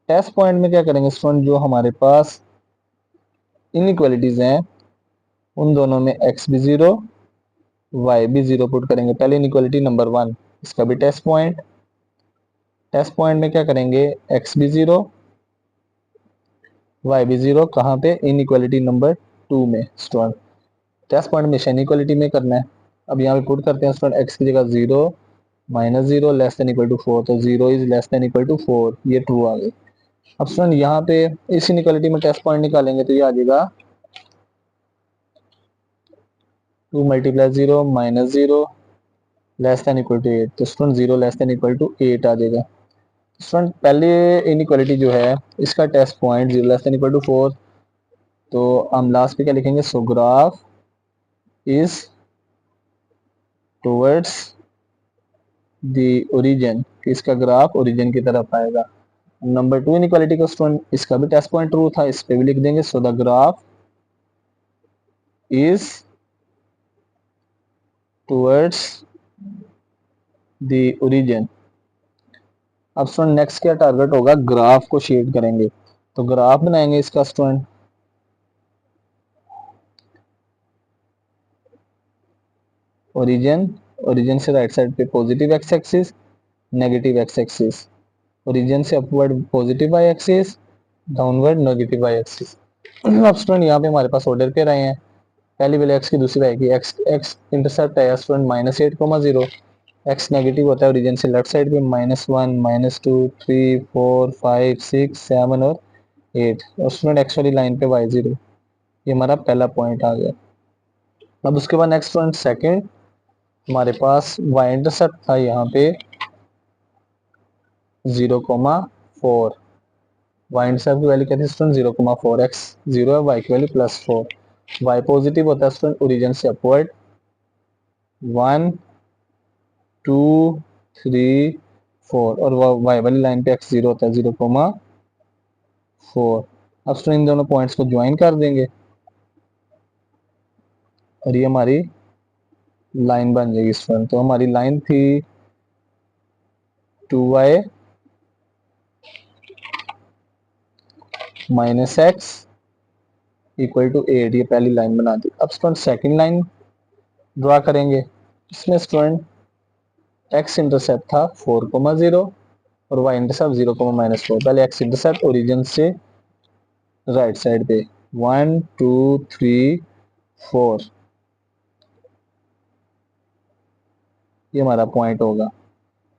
टेस्ट पॉइंट में क्या करेंगे स्टूडेंट, जो हमारे पास इनइक्वालिटीज हैं उन दोनों में x भी 0, y भी 0 पुट करेंगे। पहले इनइक्वालिटी नंबर 1, इसका भी टेस्ट पॉइंट। टेस्ट पॉइंट में क्या करेंगे, x भी 0, y भी 0, कहाँ पे, इनइक्वालिटी नंबर 2 में। स्टूडेंट टेस्ट पॉइंट में इनइक्वालिटी में करना है। अब यहाँ पे पुट करते हैं स्टूडेंट, x की जगह 0 minus 0 less than equal to 4, तो 0 is less than equal to 4, ये ट्रू आ गई। अब स्टूडेंट यहाँ पे इस इनइक्वालिटी में टेस्ट पॉइंट निकालेंगे तो ये आ जाएगा 2 multiply 0 minus 0 less than equal to 8, तो student 0 less than equal to 8 आ जाएगा। स्टूडेंट पहले इनइक्वालिटी जो है इसका test point 0 less than equal to 4, तो हम लास्ट पे क्या लिखेंगे, so graph is towards the origin, इसका ग्राफ ओरिजिन की तरफ आएगा। नंबर 2 इनइक्वालिटी का स्टूडेंट इसका भी टेस्ट पॉइंट ट्रू था, इस पे भी लिख देंगे, so the graph is towards the origin. अब स्टूडेंट नेक्स्ट क्या टारगेट होगा, ग्राफ को शेड करेंगे। तो ग्राफ बनाएंगे इसका स्टूडेंट, ओरिजिन, ओरिजिन से राइट साइड पे positive x axis, negative x axis, origin से upward positive y axis, downward negative y axis. अब स्टूडेंट यहाँ पे हमारे पास ऑर्डर पे रहे हैं, पहली वैल्यू एक्स की, दूसरी रहेगी एक्स, एक्स इंटरसेप्ट है स्टूडेंट -8, 0, एक्स नेगेटिव होता है ओरिजिन से लेफ्ट साइड पे, -1, -2, 3, 4, 5, 6, 7 और 8, और स्टूडेंट एक्स वाली लाइन पे y0, ये हमारा पहला पॉइंट आ गया। अब उसके बाद नेक्स्ट स्टूडेंट सेकंड, हमारे पास y इंटरसेप्ट था यहाँ पे 0,4, y इंटरसेप्ट की वैल्यू क्या थी स्टूडेंट 0,4, x 0 है, y की वैल्यू +4, y पॉजिटिव होता है स्टूडेंट ओरिजिन से अपवर्ड 1 2 3 4 और y वाली लाइन पे x 0 होता है 0,4। अब स्टूडेंट इन दोनों पॉइंट्स को ज्वाइन कर देंगे और ये हमारी लाइन बन जाएगी स्टूडेंट। तो हमारी लाइन थी 2y minus x equal to 8, ये पहली लाइन बना दी। अब स्टूडेंट सेकंड लाइन ड्रा करेंगे। इसमें स्टूडेंट x इंटरसेप्ट था 4,0 और y इंटरसेप्ट 0,-4। पहले x इंटरसेप्ट ओरिजिन से राइट साइड पे 1 2 3 4, ये हमारा पॉइंट होगा।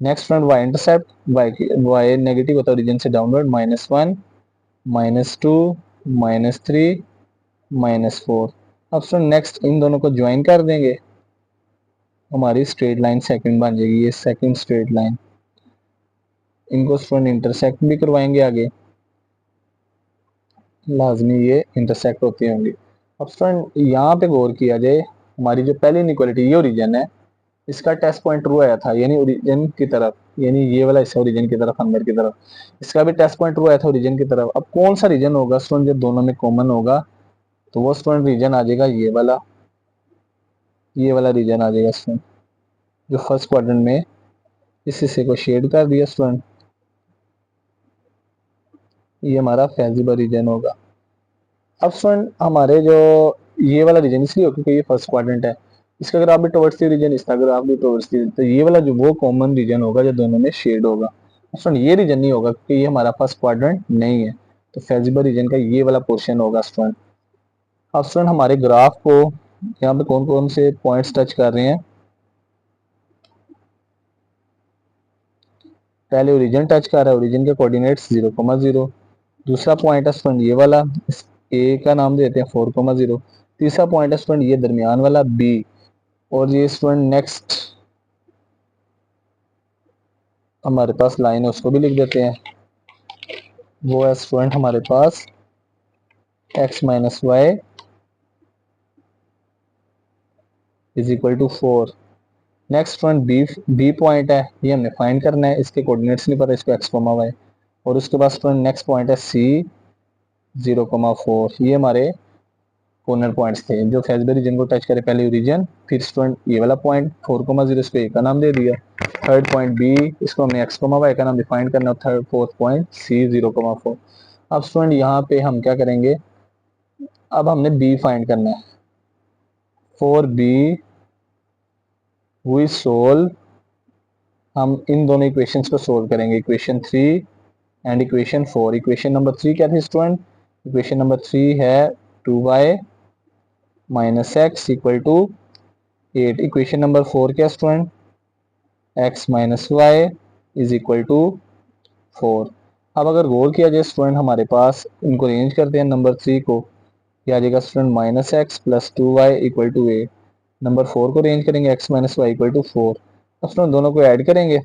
Next friend y intercept, y negative होता है ओरिजिन से डाउनवर्ड -1 -2 -3 -4। अब स्टूडेंट नेक्स्ट इन दोनों को ज्वाइन कर देंगे, हमारी स्ट्रेट लाइन सेकंड बन जाएगी, ये सेकंड स्ट्रेट लाइन। इनको स्टूडेंट इंटरसेक्ट भी करवाएंगे आगे, लाजमी ये इंटरसेक्ट होती होंगी। अब स्टूडेंट यहाँ पे गौर किया जाए, हमारी जो पहली इनइक्वालिटी ये ओरिजिन है, इसका टेस्ट पॉइंट ट्रू आया था, यानी ओरिजिन की तरफ, यानी ये वाला हिस्सा ओरिजिन की तरफ, अंदर की तरफ। इसका भी टेस्ट पॉइंट ट्रू आया था ओरिजिन की तरफ। अब कौन सा रीजन होगा स्टूडेंट जो दोनों में कॉमन होगा, तो वो स्टूडेंट रीजन आ जाएगा ये वाला रीजन आ जाएगा स्टूडेंट, जो फर्स्ट क्वाड्रेंट में इस हिस्से को शेड कर दिया स्टूडेंट, ये हमारा फेजिबल रीजन होगा। अब स्टूडेंट हमारे जो ये वाला रीजन इसलिए क्योंकि ये फर्स्ट क्वाड्रेंट है, इसका अगर आप भी टुवर्ड्स दी रीजन, इसका अगर आप भी टुवर्ड्स दी, तो ये वाला जो वो कॉमन रीजन होगा जो दोनों में शेड होगा। स्टूडेंट ये रीजन नहीं होगा क्योंकि ये हमारा फर्स्ट क्वाड्रेंट नहीं है, तो फेजिबल रीजन का ये वाला पोर्शन होगा स्टूडेंट। अब स्टूडेंट हमारे ग्राफ को यहाँ पे कौन कौन से पॉइंट्स टच कर रहे हैं, पहले ओरिजिन टच कर रहा है, ओरिजिन के कोऑर्डिनेट्स 0,0। दूसरा पॉइंट है स्टूडेंट ये वाला, इस ए का नाम देते हैं 4,0। तीसरा पॉइंट है स्टूडेंट ये दरमियान वाला बी, और ये स्टूडेंट नेक्स्ट हमारे पास लाइन है उसको भी लिख देते हैं, वो है स्टूडेंट हमारे पास x minus y is equal to 4। Next student b point है, ये हमने फाइंड करना है, इसके कोऑर्डिनेट्स नहीं पता, इसको x, y। और उसके बाद स्टूडेंट नेक्स्ट पॉइंट है c 0,4, ये हमारे कॉर्नर पॉइंट्स थे जो फेजिबल रीजन को टच करे, पहले ओरिजिन, फिर स्टूडेंट ये वाला पॉइंट 4,0, इसको ए का नाम दे दिया। थर्ड पॉइंट बी, इसको हमने x, y का नाम डिफाइन करना, थर्ड फोर्थ पॉइंट c 0,4। अब स्टूडेंट यहाँ पे हम क्या करेंगे, अब हमने बी फाइंड करना है। फॉर बी वी सोल्व, हम इन दोनों इक्वेशंस को सोल्व करेंगे, equation 3 and equation 4। Equation number 3 क्या थी स्टूडेंट, इक्वेशन नंबर 3 है 2y minus x equal to 8। Equation number 4 क्या student, x minus y is equal to 4। अब अगर गौर किया जाए स्टूडेंट, हमारे पास इनको अरेंज करते हैं, नंबर 3 को, यह आ जाएगा student minus x plus 2y equal to 8। Number 4 को अरेंज करेंगे, x minus y equal to 4। अब स्टूडेंट दोनों को ऐड करेंगे,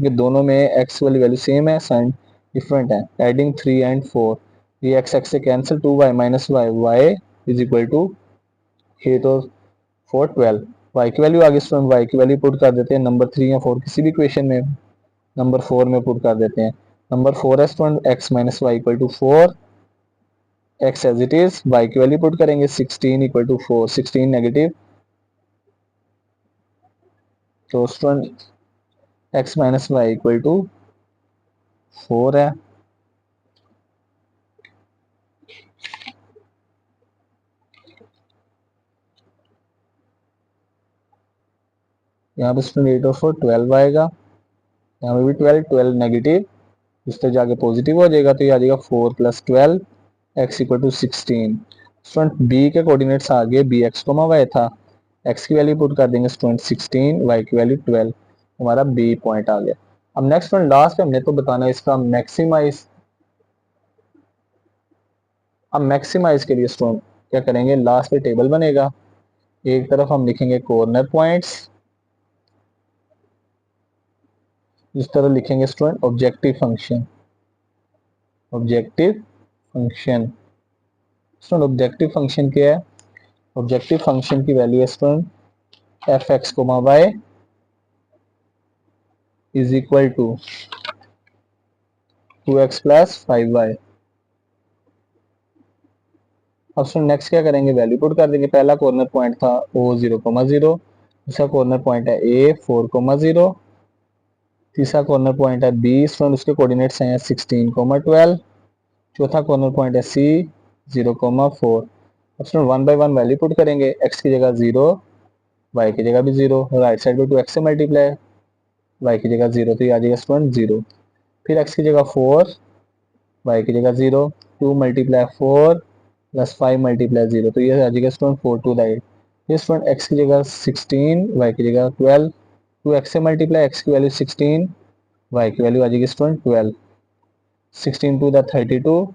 ये दोनों में x वाली वैल्यू सेम है, साइन डिफरेंट है, एडिंग 3 एंड 4, ये x से cancel, 2y minus y, y is equal to 8 और 4 12। y की वैल्यू आगे स्टूडेंट y की वैल्यू पुट कर देते हैं नंबर 3 या 4 किसी भी इक्वेशन में, नंबर 4 में पुट कर देते हैं। नंबर 4 है student x minus y equal to 4, x as it is, y की वैल्यू पुट करेंगे 16 इक्वल टू 4, 16 नेगेटिव, तो student x minus y equal to 4 है। यहाँ पे स्टूडेंट 8 और 4 12 आएगा, यहाँ पे भी 12, 12 नेगेटिव, इस तरह जाके पॉजिटिव हो जाएगा, तो ये आ जाएगा 4 plus 12 x equal to 16। Student b के कोऑर्डिनेट्स आगे बी एक्स कोमा वाई था, x की वैल्यू पुट कर देंगे स्टूडेंट 16, y की वैल्यू 12, हमारा b पॉइंट आ गया। अब नेक्स्ट स्टूडेंट लास्ट पे हमने तो बताना है इसका मैक्सिमाइज। अब मैक्सिमाइज के लिए स्टूडेंट क्या करेंगे, लास्ट पे टेबल बनेगा, एक तरफ हम लिखेंगे कॉर्नर पॉइंट्स इस तरह लिखेंगे student objective function. Objective function student objective function क्या है? ऑब्जेक्टिव फंक्शन की वैल्यू है student f x comma y is equal to 2x plus 5y। अब स्टूडेंट नेक्स्ट क्या करेंगे, वैल्यू पुट कर देंगे। पहला कॉर्नर पॉइंट था o 0,0, दूसरा कॉर्नर पॉइंट है a 4,0, तीसरा कॉर्नर पॉइंट है b स्टूडेंट उसके कोऑर्डिनेट्स हैं 16,12, चौथा कॉर्नर पॉइंट है c 0,4। अब student one by one value put करेंगे। x की जगह 0, y की जगह भी 0, राइट साइड पे 2x से मल्टीप्लाई, y की जगह 0 तो ये आ जाएगा स्टूडेंट 0। फिर x की जगह 4, y की जगह 0, 2 मल्टीप्लाई 4 प्लस 5 मल्टीप्लाई 0 तो ये आ जाएगा स्टूडेंट 4 टू द 8। ये स्टूडेंट x की जगह 16, y की जगह 12, 2x से मल्टीप्लाई, x की वैल्यू 16, y की वैल्यू आ जाएगी स्टूडेंट 12, 16 टू द 32,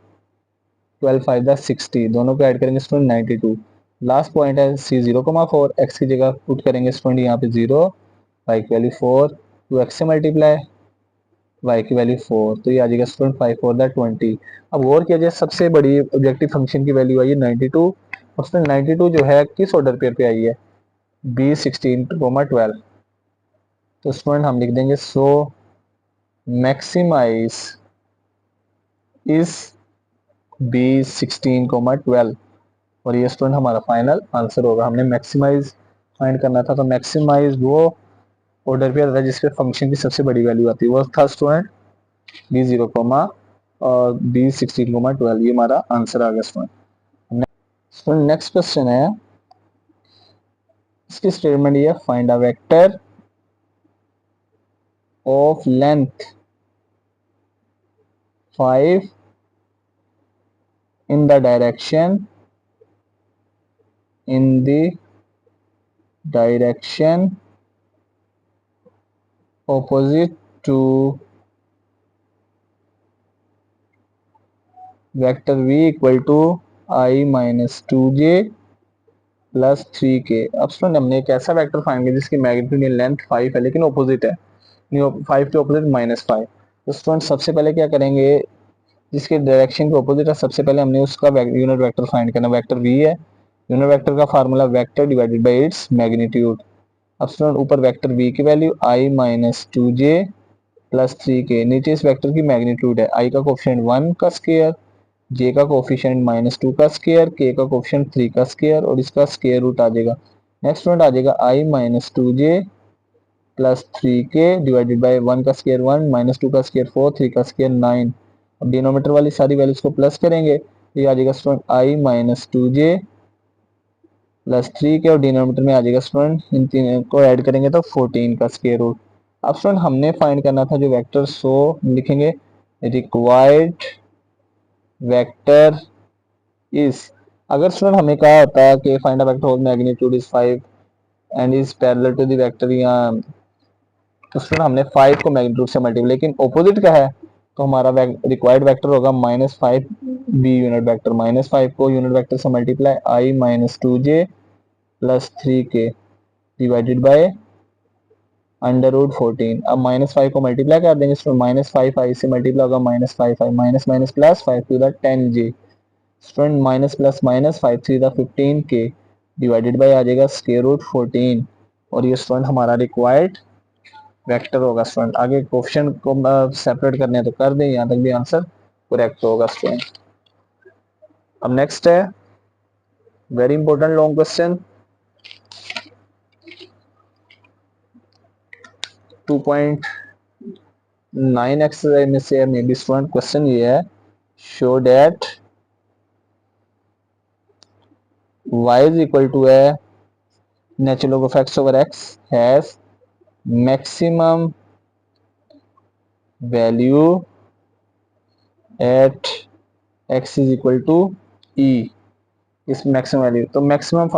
12 5 द 60, दोनों को ऐड करेंगे स्टूडेंट 92। लास्ट पॉइंट है c 0,4, x की जगह पुट करेंगे स्टूडेंट यहाँ पे 0, y की वैल्यू 4, 2x से मल्टीप्लाई, y की वैल्यू 4 तो ये आ जाएगा स्टूडेंट 5 4 द 20। अब गौर किया जाए सबसे बड़ी ऑब्जेक्टिव फंक्शन की वैल्यू आई है 92, और स्टूडेंट 92 जो है किस ऑर्डर पेयर पे आई है, b 16,12। तो स्टूडेंट हम लिख देंगे सो मैक्सिमाइज इस b 16,12, और ये स्टूडेंट हमारा फाइनल आंसर होगा। हमने मैक्सिमाइज फाइंड करना था, तो मैक्सिमाइज वो ऑर्डर पेयर था जिसपे फंक्शन की सबसे बड़ी वैल्यू आती है, वो था स्टूडेंट b 0, और b 16,12, ये हमारा आंसर आ गया स्टूडेंट। स्टूडेंट नेक्स्ट क्वेश्चन है, इसकी स्टेटमेंट ये find a vector of length 5 in the direction opposite to vector v equal to I minus 2j plus 3k। अब स्टूडेंट हमने एक ऐसा वेक्टर फाइंड किया जिसकी मैग्नीट्यूड या लेंथ 5 है लेकिन ऑपोजिट है, 5 के ऑपोजिट -5। तो स्टूडेंट सबसे पहले क्या करेंगे, जिसके डायरेक्शन के ऑपोजिट है सबसे पहले हमने उसका यूनिट वेक्टर फाइंड करना। वेक्टर v है, यूनिट वेक्टर का formula vector divided by its magnitude. अब स्टूडेंट ऊपर वेक्टर v की value I minus 2j plus 3k, नीचे इस वेक्टर की मैग्नीट्यूड है I का कोफिशिएंट 1 का स्क्वायर, j का कोफिशिएंट -2 का स्क्वायर, k का कोफिशिएंट 3 का स्क्वायर और इसका स्क्वायर रूट आ जाएगा। नेक्स्ट स्टूडेंट आ जाएगा I minus 2j plus 3k divided by 1 का स्क्वायर 1, -2 का स्क्वायर 4, 3 का स्क्वायर 9। अब डिनोमिनेटर वाली सारी वैल्यूज को प्लस करेंगे तो ये आ जाएगा student I minus 2j plus 3k, और डिनोमिनेटर में आ जाएगा स्टूडेंट इन तीनों को ऐड करेंगे तो 14 का स्क्वायर रूट। अब स्टूडेंट हमने फाइंड करना था जो वेक्टर, सो लिखेंगे रिक्वायर्ड वेक्टर इज, अगर स्टूडेंट हमें कहा होता कि find a vector whole magnitude is 5 and is parallel to the vector, या तो स्टूडेंट हमने 5 को मैग्नीट्यूड से मल्टीप्लाई, लेकिन ऑपोजिट का है तो हमारा रिक्वायर्ड वेक्टर होगा -5 बी यूनिट वेक्टर, -5 को यूनिट वेक्टर से multiply I minus 2j plus 3k divided by under root 14। अब -5 को मल्टीप्लाई कर देंगे, स्टूडेंट -5 I से मल्टीप्लाई होगा -5 I, minus minus plus 5 to the 10j, student minus plus minus 5 three the 15k divided by आ जाएगा square root 14, और ये स्टूडेंट हमारा रिक्वायर्ड वेक्टर होगा। स्टूडेंट आगे क्वेश्चन को सेपरेट करने तो कर दें, यहाँ तक भी आंसर करेक्ट होगा स्टूडेंट। अब नेक्स्ट है very important long question 2.9 exercise में से मे बी स्टूडेंट क्वेश्चन ये है, show that y is equal to a natural log of x over x has maximum value at x is equal to e। इस maximum value, तो maximum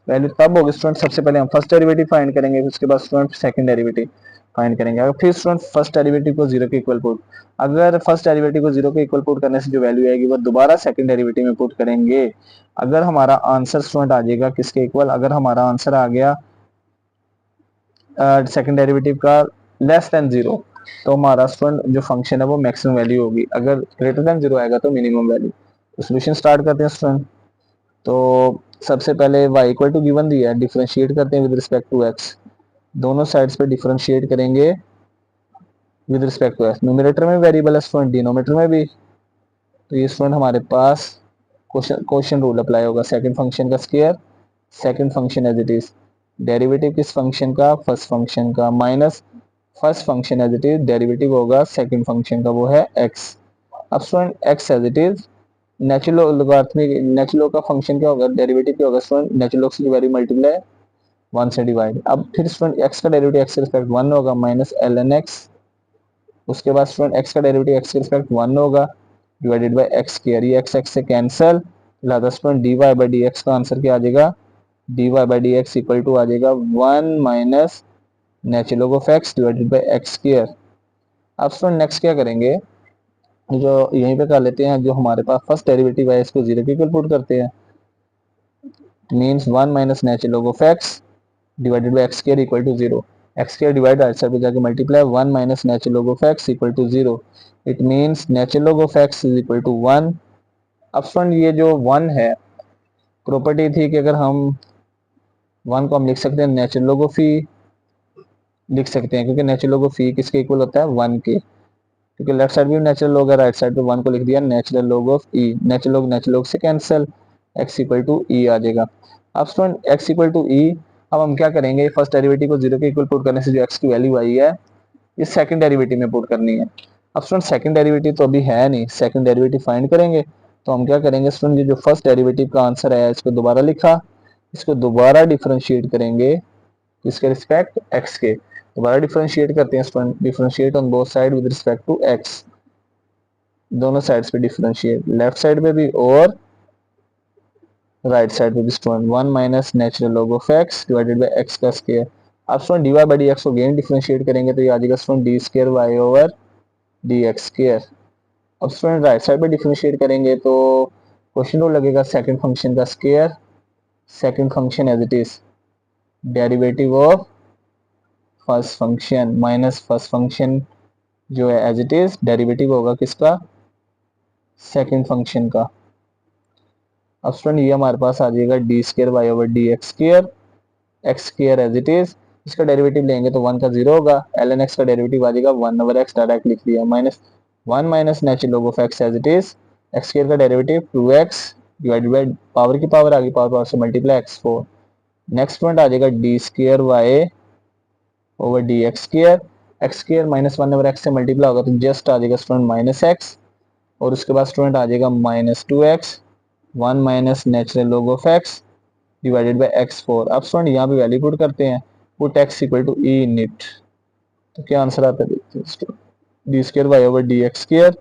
value तब होगी student, सबसे पहले हम first derivative find करेंगे, उसके बाद स्टूडेंट सेकंड डेरिवेटिव फाइंड करेंगे। अगर फिर स्टूडेंट फर्स्ट डेरिवेटिव को 0 के इक्वल पुट, अगर फर्स्ट डेरिवेटिव को 0 के इक्वल पुट करने से जो वैल्यू आएगी वो दोबारा सेकंड डेरिवेटिव में पुट करेंगे। अगर हमारा आंसर स्टूडेंट आ जाएगा किसके इक्वल, अगर हमारा आंसर आ गया सेकंड डेरिवेटिव का लेस देन 0, तो हमारा स्टूडेंट जो फंक्शन है वो मैक्सिमम वैल्यू होगी, अगर ग्रेटर देन 0 आएगा तो मिनिमम वैल्यू। तो सोल्यूशन स्टार्ट करते हैं स्टूडेंट। तो सबसे पहले y इक्वल टू गिवन दिया है, डिफरेंशिएट करते हैं विद रिस्पेक्ट टू x। दोनों साइड्स पे डिफरेंशिएट करेंगे with respect to x। Numerator में वेरिएबल है स्टूडेंट, डिनोमिनेटर में भी। तो ये स्टूडेंट हमारे पास क्वेश्चन रूल अप्लाई होगा, सेकंड फंक्शन का square, second function as it is, derivative किस फंक्शन का, फर्स्ट फंक्शन का, minus first function as it is, derivative होगा सेकंड फंक्शन का वो है x। अब student x as it is, natural logarithmic, natural का फंक्शन क्या होगा, डेरिवेटिव क्या होगा स्टूडेंट, नेचुरल की वैल्यू मल्टीप्लाई 1 से डिवाइड। अब फिर स्टूडेंट x का डेरिवेटिव x के रिस्पेक्ट 1 होगा माइनस ln x। उसके बाद स्टूडेंट x का डेरिवेटिव x के रिस्पेक्ट 1 होगा डिवाइडेड बाय x स्क्वायर, ये x से कैंसिल, लिहाजा स्टूडेंट dy बाय dx का आंसर क्या आ जाएगा, dy by dx equal to आ जाएगा 1 minus natural log of x divided by x square. अब स्टूडेंट नेक्स्ट क्या करेंगे, जो यहीं पे कर लेते हैं, जो हमारे पास फर्स्ट डेरिवेटिव है इसको 0 के इक्वल पुट करते हैं, means 1 minus natural log of x divided by x square equal to 0। x square divide right side पे जाके multiply 1 minus natural log of x equal to 0। It means natural log of x is equal to 1। अब friend ये जो 1 है, property थी कि अगर हम 1 को हम लिख सकते हैं नेचुरल लॉग ऑफ e, लिख सकते हैं क्योंकि नेचुरल लॉग ऑफ e किसके इक्वल होता है 1 के, क्योंकि लेफ्ट साइड भी नेचुरल लॉग है, राइट साइड पे 1 को लिख दिया natural log of e, natural log से cancel, x equal to e आ जाएगा। अब student x equal to e, अब हम क्या करेंगे, फर्स्ट डेरिवेटिव को 0 के इक्वल पुट करने से जो x की वैल्यू आई है इस सेकंड डेरिवेटिव में पुट करनी है। अब स्टूडेंट सेकंड डेरिवेटिव तो अभी है नहीं, सेकंड डेरिवेटिव फाइंड करेंगे। तो हम क्या करेंगे स्टूडेंट, ये जो फर्स्ट डेरिवेटिव का आंसर है इसको दोबारा लिखा, इसको दोबारा डिफरेंशिएट करेंगे इसके रिस्पेक्ट x के, दोबारा डिफरेंशिएट करते हैं student, differentiate on both side with respect to x, दोनों साइड्स पे डिफरेंशिएट, लेफ्ट साइड पे भी और राइट साइड पे भी student, 1 minus natural log of x divided by x का स्क्वायर। अब स्टूडेंट dy बाय dx को अगेन डिफरेंशिएट करेंगे तो ये आ जाएगा student d square y over dx square. अब स्टूडेंट राइट साइड पे डिफरेंशिएट करेंगे तो क्वेश्चन रूल लगेगा सेकंड फंक्शन का square, second function as it is, derivative of first function minus first function जो है एज इट इज, डेरिवेटिव होगा किसका, सेकंड फंक्शन का। अब स्टूडेंट ये हमारे पास आ जाएगा d square y over d x square, x square as it is, इसका डेरिवेटिव लेंगे तो 1 का 0 होगा, ln x का डेरिवेटिव आ जाएगा 1 ओवर x, डायरेक्ट लिख दिया, minus 1 minus natural log of x as it is, x square का derivative 2x divided by power की पावर आ गई, पावर से मल्टीप्लाई x4। नेक्स्ट पॉइंट आ जाएगा d square y over d x square, x square minus 1 over x से multiply होगा तो जस्ट आ जाएगा स्टूडेंट माइनस x, और उसके बाद स्टूडेंट आ जाएगा minus 2x, 1 minus natural log of x divided by x4। अब स्टूडेंट यहाँ पे वैल्यू पुट करते हैं, put x equal to e निट, तो क्या आंसर आता है देखते हैं, d square y over d x square,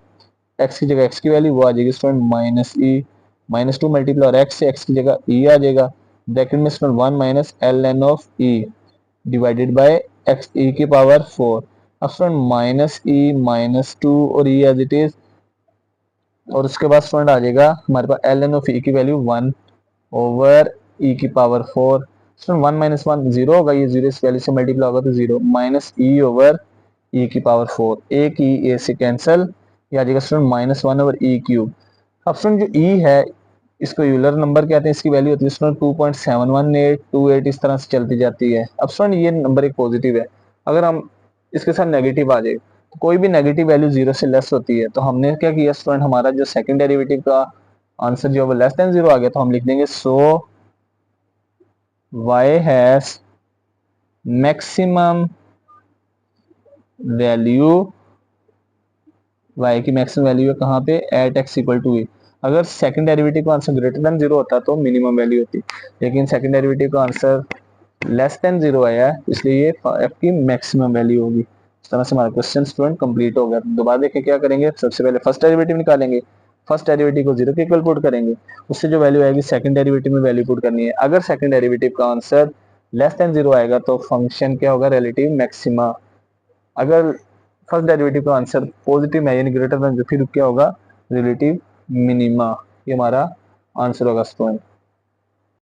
x की जगह x की वैल्यू वो आ जाएगी student minus e, minus 2 multiply और x से x की जगह e आ जाएगा, ब्रैकेट में student 1 minus ln of e divided by x e की पावर 4। अब स्टूडेंट माइनस e माइनस 2 और e एज इट इज, और उसके बाद स्टूडेंट आ जाएगा हमारे पास ln ऑफ e की वैल्यू 1 ओवर e की पावर 4। स्टूडेंट 1 माइनस 1 जीरो होगा, ये जीरो इस वैल्यू से मल्टीप्लाई होगा तो zero, minus e over e की पावर 4, एक e a से कैंसिल, ये आ जाएगा student minus 1 over e cube. अब स्टूडेंट जो e है इसको यूलर नंबर कहते हैं, इसकी वैल्यू होती है स्टूडेंट 2.71828, इस तरह से चलती जाती है। अब स्टूडेंट ये नंबर एक पॉजिटिव है, अगर हम इसके साथ नेगेटिव आ जाए तो कोई भी नेगेटिव वैल्यू जीरो से लेस होती है, तो हमने क्या किया स्टूडेंट, हमारा जो सेकंड डेरिवेटिव का आंसर जो है वो लेस देन जीरो आ गया, तो हम लिख देंगे so y has maximum value, y की मैक्सिमम वैल्यू है कहाँ पे, at x equal to e। अगर सेकंड डेरिवेटिव का आंसर ग्रेटर देन जीरो होता तो मिनिमम वैल्यू होती, लेकिन सेकंड डेरिवेटिव का आंसर लेस देन जीरो आया है, इसलिए ये f की मैक्सिमम वैल्यू होगी। इस तरह से हमारा क्वेश्चन स्टूडेंट कंप्लीट हो गया। दोबारा देखें क्या करेंगे, सबसे पहले फर्स्ट डेरिवेटिव निकालेंगे, फर्स्ट डेरिवेटिव को 0 के इक्वल पुट करेंगे, उससे जो वैल्यू आएगी सेकंड डेरिवेटिव में वैल्यू पुट करनी है। अगर सेकंड डेरिवेटिव का आंसर लेस देन जीरो आएगा तो फंक्शन क्या होगा, रिलेटिव मैक्सिमा। अगर फर्स्ट डेरिवेटिव का आंसर पॉजिटिव है यानी ग्रेटर देन, फिर क्या होगा, रिलेटिव मिनिमा। ये हमारा आंसर होगा स्टूडेंट।